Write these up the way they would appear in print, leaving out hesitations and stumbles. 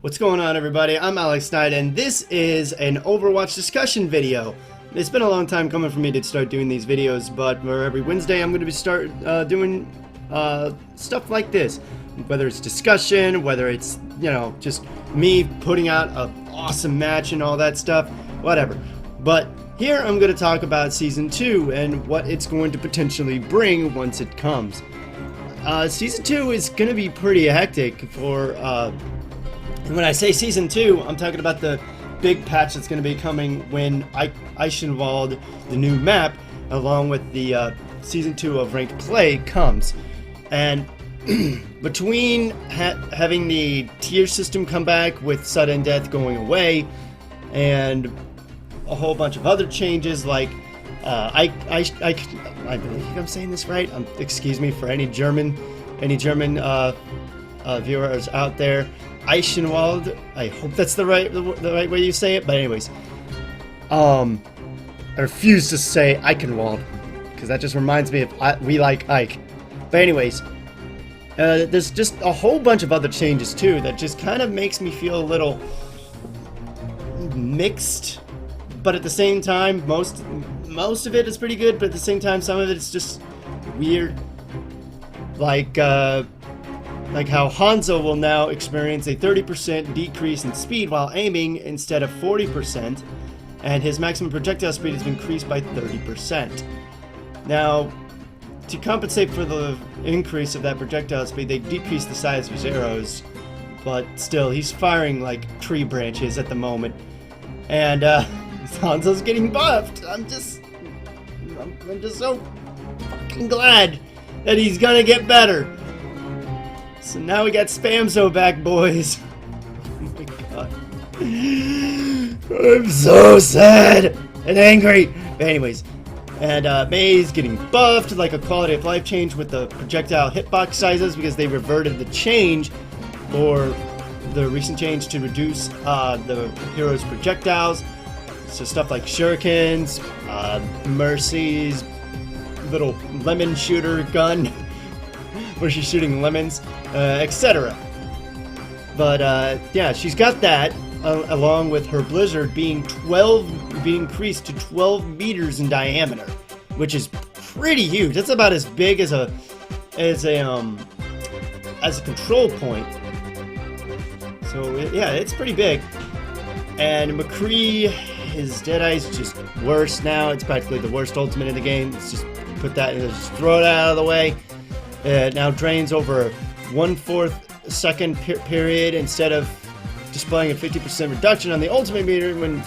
What's going on, everybody? I'm Alex Knight, and this is an Overwatch discussion video. It's been a long time coming for me to start doing these videos, but for every Wednesday I'm going to start doing stuff like this. Whether it's discussion, whether it's, just me putting out an awesome match and all that stuff, whatever. But here I'm going to talk about Season 2 and what it's going to potentially bring once it comes. Season 2 is going to be pretty hectic for... when I say Season 2, I'm talking about the big patch that's going to be coming when Eichenwald, the new map, along with the Season 2 of Ranked Play comes. And between having the tier system come back with sudden death going away, and a whole bunch of other changes like I believe I'm saying this right. Excuse me for any German viewers out there. Eichenwald. I hope that's the right way you say it. But anyways, I refuse to say Eichenwald because that just reminds me of We Like Ike. But anyways, there's just a whole bunch of other changes too that just kind of makes me feel a little mixed. But at the same time, most of it is pretty good. But at the same time, some of it is just weird. Like how Hanzo will now experience a 30% decrease in speed while aiming instead of 40%, and his maximum projectile speed has been increased by 30%. Now, to compensate for the increase of that projectile speed, they decreased the size of his arrows, but still, he's firing like tree branches at the moment. And Hanzo's getting buffed. I'm just so fucking glad that he's gonna get better. So now we got Spamzo back, boys. Oh my god. I'm so sad and angry. But anyways, and May's getting buffed, like a quality of life change with the projectile hitbox sizes because they reverted the change, or the recent change to reduce the hero's projectiles. So stuff like shurikens, Mercy's little lemon shooter gun where she's shooting lemons, etc. But yeah, she's got that along with her blizzard being increased to 12 meters in diameter, which is pretty huge. That's about as big as a control point. So yeah, it's pretty big. And McCree, his Deadeye's just worse now. It's practically the worst ultimate in the game. Let's just put that in, just throw it out of the way. It now drains over 1/4 second period instead of displaying a 50% reduction on the ultimate meter when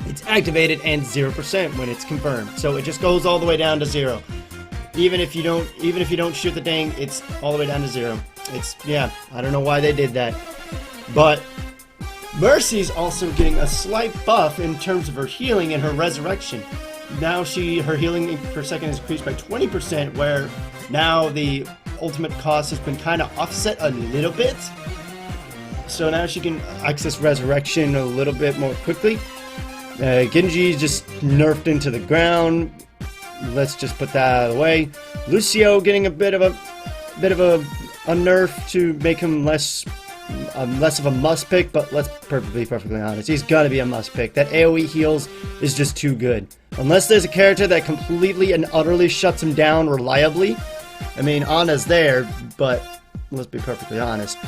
it's activated, and 0% when it's confirmed. So it just goes all the way down to 0. Even if you don't shoot the thing, it's all the way down to 0. Yeah, I don't know why they did that. But Mercy's also getting a slight buff in terms of her healing and her resurrection. Now her healing per second is increased by 20%, where now the ultimate cost has been kind of offset a little bit. So now she can access resurrection a little bit more quickly. Genji just nerfed into the ground. Let's just put that out of the way. Lucio getting a bit of a nerf to make him less of a must pick, but let's be perfectly honest, he's got to be a must pick. That AoE heals is just too good. Unless there's a character that completely and utterly shuts him down reliably. I mean, Ana's there, but let's be perfectly honest.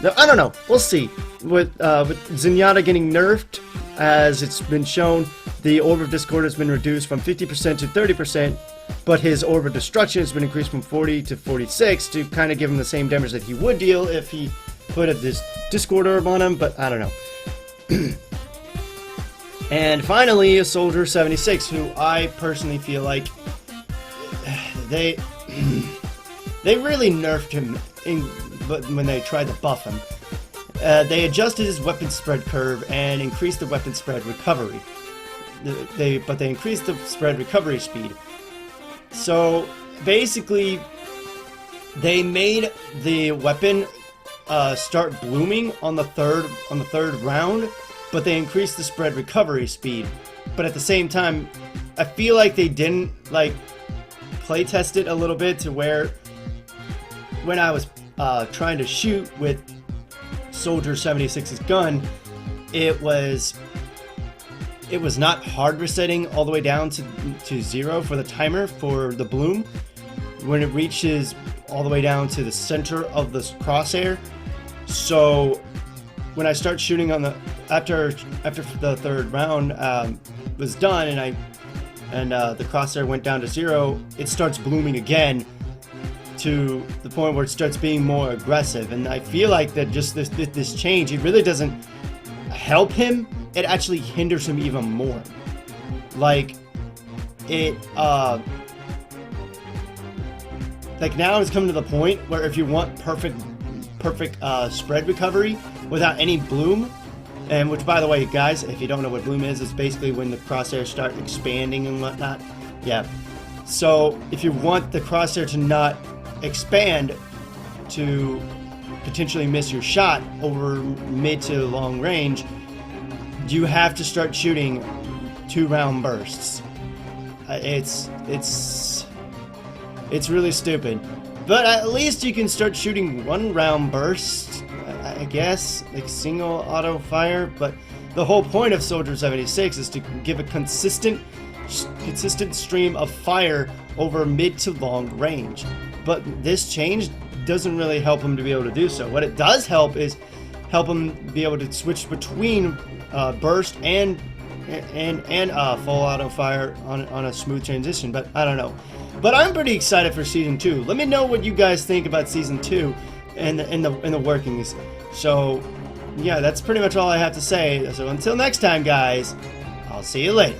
Now, I don't know. We'll see. With Zenyatta getting nerfed, as it's been shown, the Orb of Discord has been reduced from 50% to 30%, but his Orb of Destruction has been increased from 40 to 46 to kind of give him the same damage that he would deal if he put this Discord Orb on him, but I don't know. And finally, a Soldier 76, who I personally feel like they really nerfed him when they tried to buff him. They adjusted his weapon spread curve and increased the weapon spread recovery. But they increased the spread recovery speed. So basically, they made the weapon start blooming on the third round, but they increased the spread recovery speed. But at the same time, I feel like they didn't play test it a little bit to where when I was trying to shoot with Soldier 76's gun, it was not hard resetting all the way down to 0 for the timer for the bloom. When it reaches all the way down to the center of the crosshair. So when I start shooting on the after the third round was done and the crosshair went down to 0, it starts blooming again to the point where it starts being more aggressive. And I feel like that just this change, it really doesn't help him. It actually hinders him even more. Like it like now it's come to the point where if you want perfect spread recovery without any bloom, and which, by the way, guys, if you don't know what bloom is, it's basically when the crosshairs start expanding and whatnot. Yeah. So if you want the crosshair to not expand to potentially miss your shot over mid to long range, you have to start shooting 2-round bursts. It's really stupid, but at least you can start shooting 1-round bursts, I guess, like single auto fire. But the whole point of Soldier 76 is to give a consistent stream of fire over mid to long range. But this change doesn't really help him to be able to do so. What it does help is help him be able to switch between burst and full auto fire on a smooth transition. But I don't know. But I'm pretty excited for Season 2. Let me know what you guys think about Season 2 and the workings. So, yeah, that's pretty much all I have to say. So until next time, guys, I'll see you later.